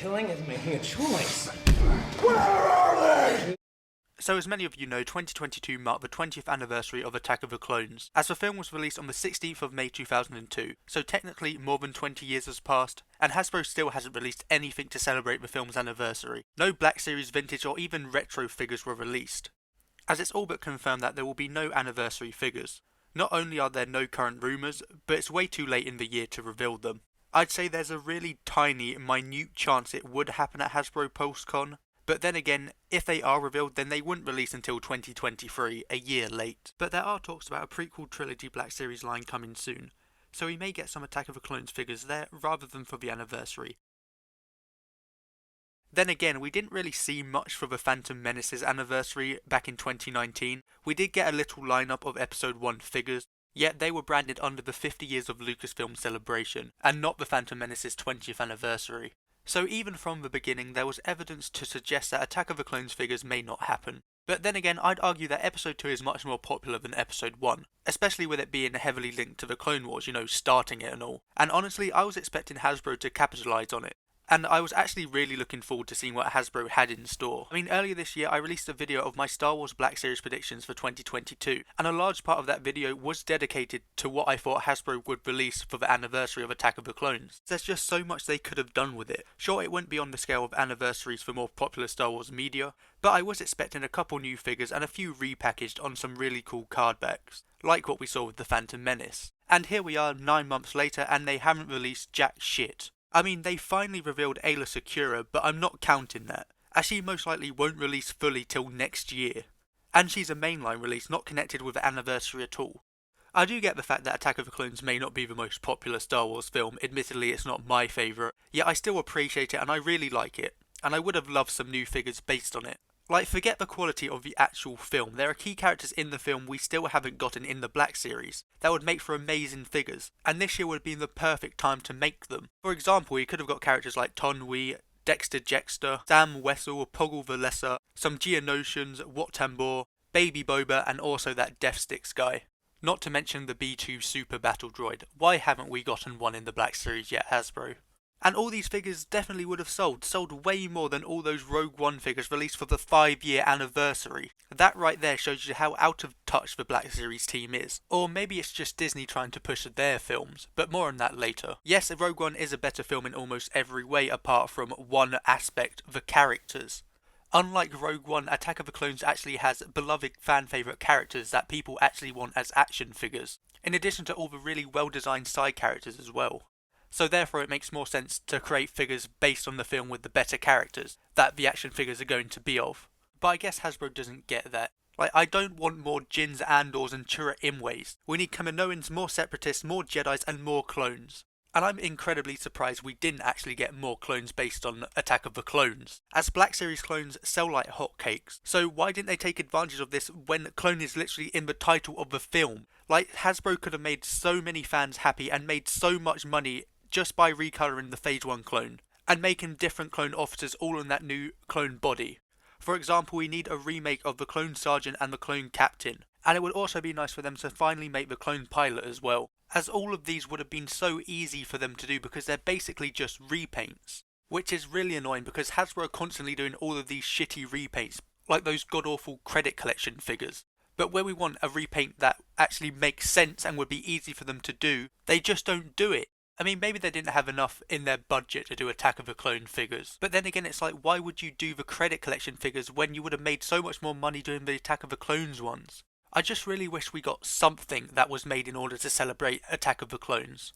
killing is making a choice. Where are they? So as many of you know, 2022 marked the 20th anniversary of Attack of the Clones, as the film was released on the 16th of May 2002, so technically more than 20 years has passed, and Hasbro still hasn't released anything to celebrate the film's anniversary. No Black Series vintage or even retro figures were released, as it's all but confirmed that there will be no anniversary figures. Not only are there no current rumours, but it's way too late in the year to reveal them. I'd say there's a really tiny, minute chance it would happen at Hasbro PulseCon, but then again, if they are revealed, then they wouldn't release until 2023, a year late. But there are talks about a prequel trilogy Black Series line coming soon, so we may get some Attack of the Clones figures there rather than for the anniversary. Then again, we didn't really see much for the Phantom Menace's anniversary back in 2019. We did get a little lineup of Episode 1 figures, yet they were branded under the 50 years of Lucasfilm celebration, and not the Phantom Menace's 20th anniversary. So even from the beginning, there was evidence to suggest that Attack of the Clones figures may not happen. But then again, I'd argue that Episode 2 is much more popular than Episode 1, especially with it being heavily linked to the Clone Wars, starting it and all. And honestly, I was expecting Hasbro to capitalise on it. And I was actually really looking forward to seeing what Hasbro had in store. I mean, earlier this year I released a video of my Star Wars Black Series predictions for 2022, and a large part of that video was dedicated to what I thought Hasbro would release for the anniversary of Attack of the Clones. There's just so much they could have done with it. Sure, it wouldn't be on the scale of anniversaries for more popular Star Wars media, but I was expecting a couple new figures and a few repackaged on some really cool card backs, like what we saw with the Phantom Menace. And here we are 9 months later and they haven't released jack shit. I mean, they finally revealed Ayla Secura, but I'm not counting that, as she most likely won't release fully till next year. And she's a mainline release, not connected with the anniversary at all. I do get the fact that Attack of the Clones may not be the most popular Star Wars film, admittedly it's not my favourite, yet I still appreciate it and I really like it, and I would have loved some new figures based on it. Like, forget the quality of the actual film, there are key characters in the film we still haven't gotten in the Black Series that would make for amazing figures, and this year would have been the perfect time to make them. For example, you could have got characters like Ton Wee, Dexter Jettster, Sam Wessel, Poggle the Lesser, some Geonosians, Wat Tambor, Baby Boba, and also that Death Sticks guy. Not to mention the B2 Super Battle Droid. Why haven't we gotten one in the Black Series yet, Hasbro? And all these figures definitely would have sold way more than all those Rogue One figures released for the 5-year anniversary. That right there shows you how out of touch the Black Series team is. Or maybe it's just Disney trying to push their films, but more on that later. Yes, Rogue One is a better film in almost every way apart from one aspect, the characters. Unlike Rogue One, Attack of the Clones actually has beloved fan favourite characters that people actually want as action figures, in addition to all the really well designed side characters as well. So therefore it makes more sense to create figures based on the film with the better characters that the action figures are going to be of. But I guess Hasbro doesn't get that. Like, I don't want more Jins, Andors and Chirrut Imways. We need Kaminoans, more Separatists, more Jedis and more clones. And I'm incredibly surprised we didn't actually get more clones based on Attack of the Clones, as Black Series clones sell like hotcakes. So why didn't they take advantage of this when clone is literally in the title of the film? Like, Hasbro could have made so many fans happy and made so much money just by recolouring the Phase 1 clone, and making different clone officers all in that new clone body. For example, we need a remake of the Clone Sergeant and the Clone Captain, and it would also be nice for them to finally make the Clone Pilot as well, as all of these would have been so easy for them to do because they're basically just repaints. Which is really annoying because Hasbro are constantly doing all of these shitty repaints, like those god-awful credit collection figures. But where we want a repaint that actually makes sense and would be easy for them to do, they just don't do it. I mean, maybe they didn't have enough in their budget to do Attack of the Clone figures. But then again, it's like, why would you do the credit collection figures when you would have made so much more money doing the Attack of the Clones ones? I just really wish we got something that was made in order to celebrate Attack of the Clones.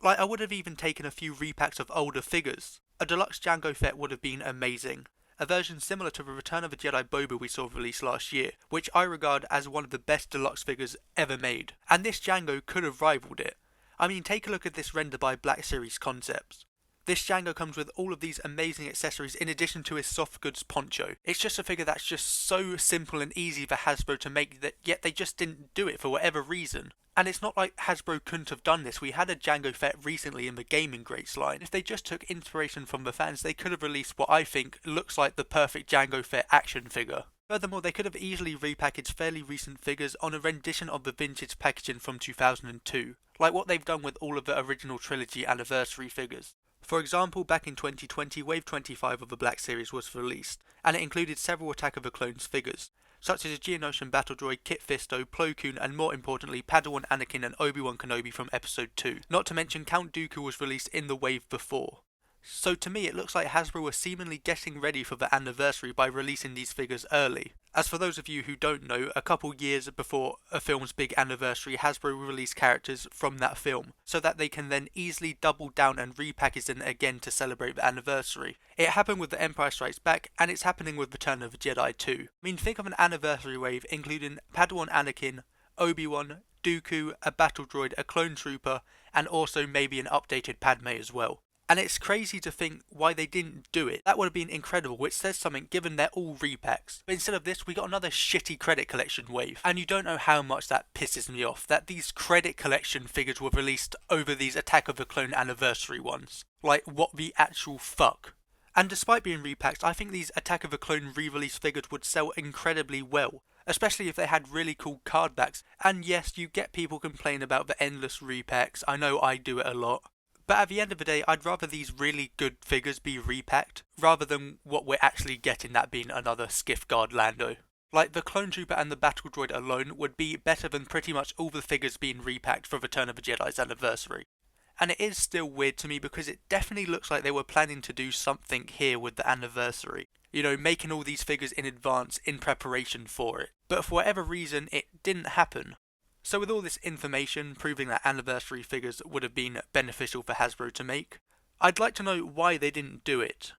Like, I would have even taken a few repacks of older figures. A deluxe Jango Fett would have been amazing. A version similar to the Return of the Jedi Boba we saw released last year, which I regard as one of the best deluxe figures ever made. And this Jango could have rivaled it. I mean, take a look at this render by Black Series Concepts. This Jango comes with all of these amazing accessories in addition to his soft goods poncho. It's just a figure that's just so simple and easy for Hasbro to make, that yet they just didn't do it for whatever reason. And it's not like Hasbro couldn't have done this. We had a Jango Fett recently in the Gaming Greats line. If they just took inspiration from the fans, they could have released what I think looks like the perfect Jango Fett action figure. Furthermore, they could have easily repackaged fairly recent figures on a rendition of the vintage packaging from 2002, like what they've done with all of the original trilogy anniversary figures. For example, back in 2020, Wave 25 of the Black Series was released, and it included several Attack of the Clones figures, such as Geonosian Battle Droid, Kit Fisto, Plo Koon, and more importantly, Padawan Anakin and Obi-Wan Kenobi from Episode 2. Not to mention Count Dooku was released in the wave before. So to me it looks like Hasbro were seemingly getting ready for the anniversary by releasing these figures early. As for those of you who don't know, a couple years before a film's big anniversary, Hasbro will release characters from that film, so that they can then easily double down and repackage them again to celebrate the anniversary. It happened with The Empire Strikes Back, and it's happening with Return of the Jedi too. I mean, think of an anniversary wave including Padawan Anakin, Obi-Wan, Dooku, a battle droid, a clone trooper, and also maybe an updated Padme as well. And it's crazy to think why they didn't do it. That would have been incredible, which says something given they're all repacks. But instead of this, we got another shitty credit collection wave. And you don't know how much that pisses me off, that these credit collection figures were released over these Attack of the Clone anniversary ones. Like, what the actual fuck? And despite being repacks, I think these Attack of the Clone re-release figures would sell incredibly well, especially if they had really cool card backs. And yes, you get people complain about the endless repacks, I know I do it a lot. But at the end of the day, I'd rather these really good figures be repacked, rather than what we're actually getting, that being another Skiff Guard Lando. Like, the Clone Trooper and the Battle Droid alone would be better than pretty much all the figures being repacked for Return of the Jedi's anniversary. And it is still weird to me because it definitely looks like they were planning to do something here with the anniversary. You know, making all these figures in advance in preparation for it. But for whatever reason, it didn't happen. So with all this information proving that anniversary figures would have been beneficial for Hasbro to make, I'd like to know why they didn't do it.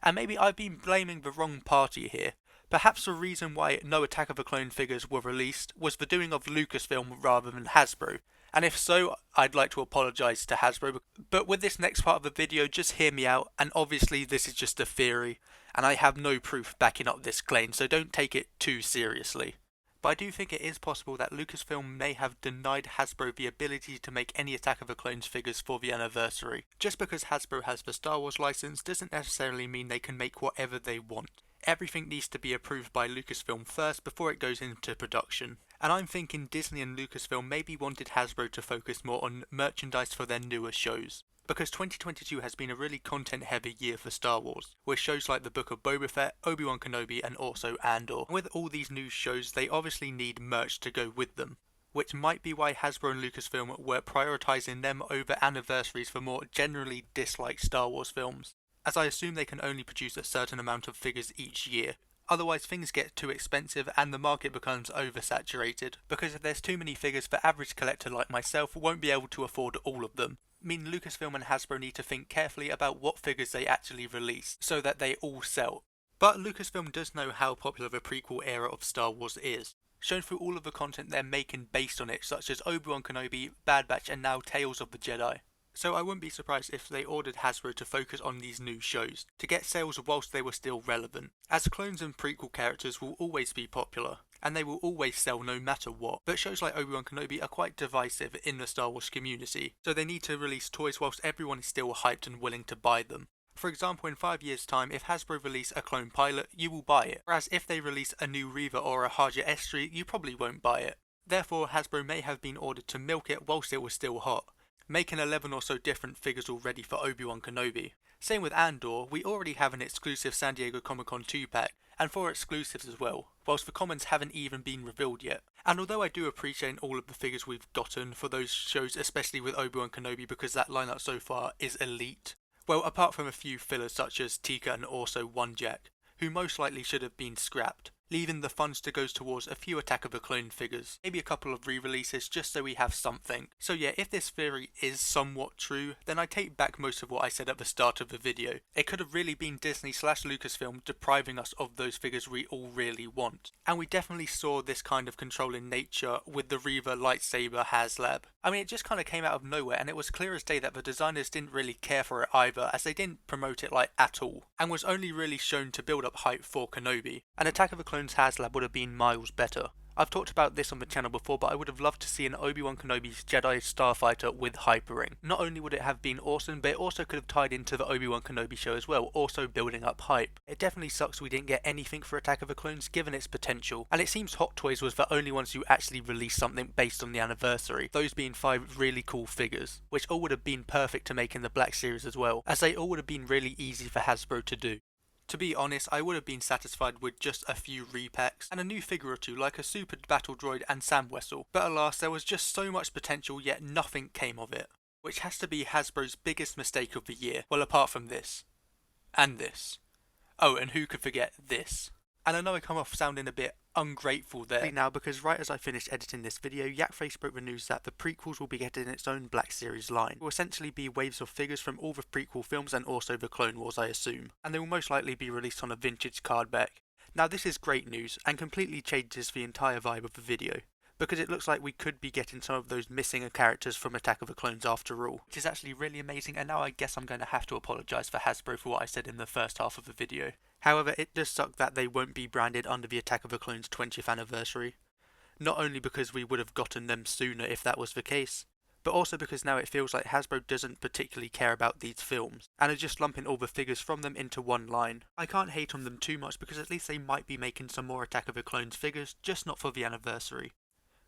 And maybe I've been blaming the wrong party here. Perhaps the reason why no Attack of the Clone figures were released was the doing of Lucasfilm rather than Hasbro. And if so, I'd like to apologise to Hasbro. But with this next part of the video, just hear me out, and obviously this is just a theory, and I have no proof backing up this claim, so don't take it too seriously. But I do think it is possible that Lucasfilm may have denied Hasbro the ability to make any Attack of the Clones figures for the anniversary. Just because Hasbro has the Star Wars license doesn't necessarily mean they can make whatever they want. Everything needs to be approved by Lucasfilm first before it goes into production. And I'm thinking Disney and Lucasfilm maybe wanted Hasbro to focus more on merchandise for their newer shows. Because 2022 has been a really content-heavy year for Star Wars, with shows like the Book of Boba Fett, Obi-Wan Kenobi, and also Andor. And with all these new shows, they obviously need merch to go with them, which might be why Hasbro and Lucasfilm were prioritising them over anniversaries for more generally disliked Star Wars films, as I assume they can only produce a certain amount of figures each year. Otherwise things get too expensive and the market becomes oversaturated, because if there's too many figures, the average collector like myself won't be able to afford all of them. I mean, Lucasfilm and Hasbro need to think carefully about what figures they actually release, so that they all sell. But Lucasfilm does know how popular the prequel era of Star Wars is, shown through all of the content they're making based on it, such as Obi-Wan Kenobi, Bad Batch, and now Tales of the Jedi. So I wouldn't be surprised if they ordered Hasbro to focus on these new shows, to get sales whilst they were still relevant, as clones and prequel characters will always be popular, and they will always sell no matter what. But shows like Obi-Wan Kenobi are quite divisive in the Star Wars community, so they need to release toys whilst everyone is still hyped and willing to buy them. For example, in 5 years' time, if Hasbro release a clone pilot, you will buy it, whereas if they release a new Reva or a Haja Estri, you probably won't buy it. Therefore, Hasbro may have been ordered to milk it whilst it was still hot, making 11 or so different figures already for Obi-Wan Kenobi. Same with Andor, we already have an exclusive San Diego Comic-Con 2-pack, and 4 exclusives as well, whilst the commons haven't even been revealed yet. And although I do appreciate all of the figures we've gotten for those shows, especially with Obi-Wan Kenobi because that lineup so far is elite, well, apart from a few fillers such as Tika and also One Jack, who most likely should have been scrapped, leaving the funds to go towards a few Attack of the Clone figures, maybe a couple of re-releases just so we have something. So yeah, if this theory is somewhat true, then I take back most of what I said at the start of the video. It could have really been Disney/Lucasfilm depriving us of those figures we all really want. And we definitely saw this kind of controlling nature with the Reva lightsaber HasLab. I mean, it just kind of came out of nowhere, and it was clear as day that the designers didn't really care for it either, as they didn't promote it like at all, and was only really shown to build up hype for Kenobi. An Attack of the Clones HasLab would have been miles better. I've talked about this on the channel before, but I would have loved to see an Obi-Wan Kenobi's Jedi Starfighter with Hyperring. Not only would it have been awesome, but it also could have tied into the Obi-Wan Kenobi show as well, also building up hype. It definitely sucks we didn't get anything for Attack of the Clones given its potential, and it seems Hot Toys was the only ones who actually released something based on the anniversary, those being 5 really cool figures, which all would have been perfect to make in the Black Series as well, as they all would have been really easy for Hasbro to do. To be honest, I would have been satisfied with just a few repacks and a new figure or two like a Super Battle Droid and Sam Wessel, but alas there was just so much potential yet nothing came of it, which has to be Hasbro's biggest mistake of the year, well apart from this. And this. Oh, and who could forget this? And I know I come off sounding a bit ungrateful there now because right as I finished editing this video, Yakface broke the news that the prequels will be getting its own Black Series line. It will essentially be waves of figures from all the prequel films and also the Clone Wars, I assume, and they will most likely be released on a vintage card back. Now this is great news and completely changes the entire vibe of the video, because it looks like we could be getting some of those missing characters from Attack of the Clones after all, which is actually really amazing, and now I guess I'm going to have to apologise for Hasbro for what I said in the first half of the video. However, it does suck that they won't be branded under the Attack of the Clones 20th anniversary. Not only because we would have gotten them sooner if that was the case, but also because now it feels like Hasbro doesn't particularly care about these films, and are just lumping all the figures from them into one line. I can't hate on them too much because at least they might be making some more Attack of the Clones figures, just not for the anniversary.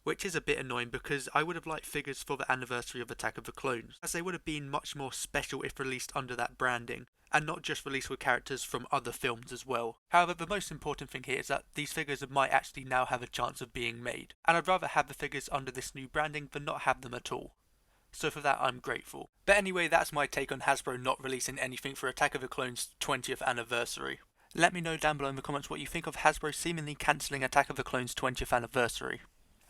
Which is a bit annoying because I would have liked figures for the anniversary of Attack of the Clones, as they would have been much more special if released under that branding, and not just released with characters from other films as well. However, the most important thing here is that these figures might actually now have a chance of being made, and I'd rather have the figures under this new branding than not have them at all. So for that I'm grateful. But anyway, that's my take on Hasbro not releasing anything for Attack of the Clones 20th anniversary. Let me know down below in the comments what you think of Hasbro seemingly cancelling Attack of the Clones 20th anniversary.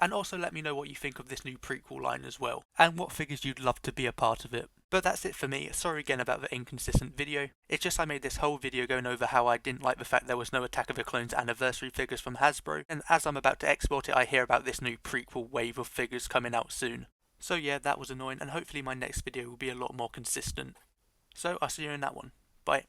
And also let me know what you think of this new prequel line as well, and what figures you'd love to be a part of it. But that's it for me. Sorry again about the inconsistent video. It's just I made this whole video going over how I didn't like the fact there was no Attack of the Clones anniversary figures from Hasbro, and as I'm about to export it I hear about this new prequel wave of figures coming out soon. So yeah, that was annoying, and hopefully my next video will be a lot more consistent. So I'll see you in that one.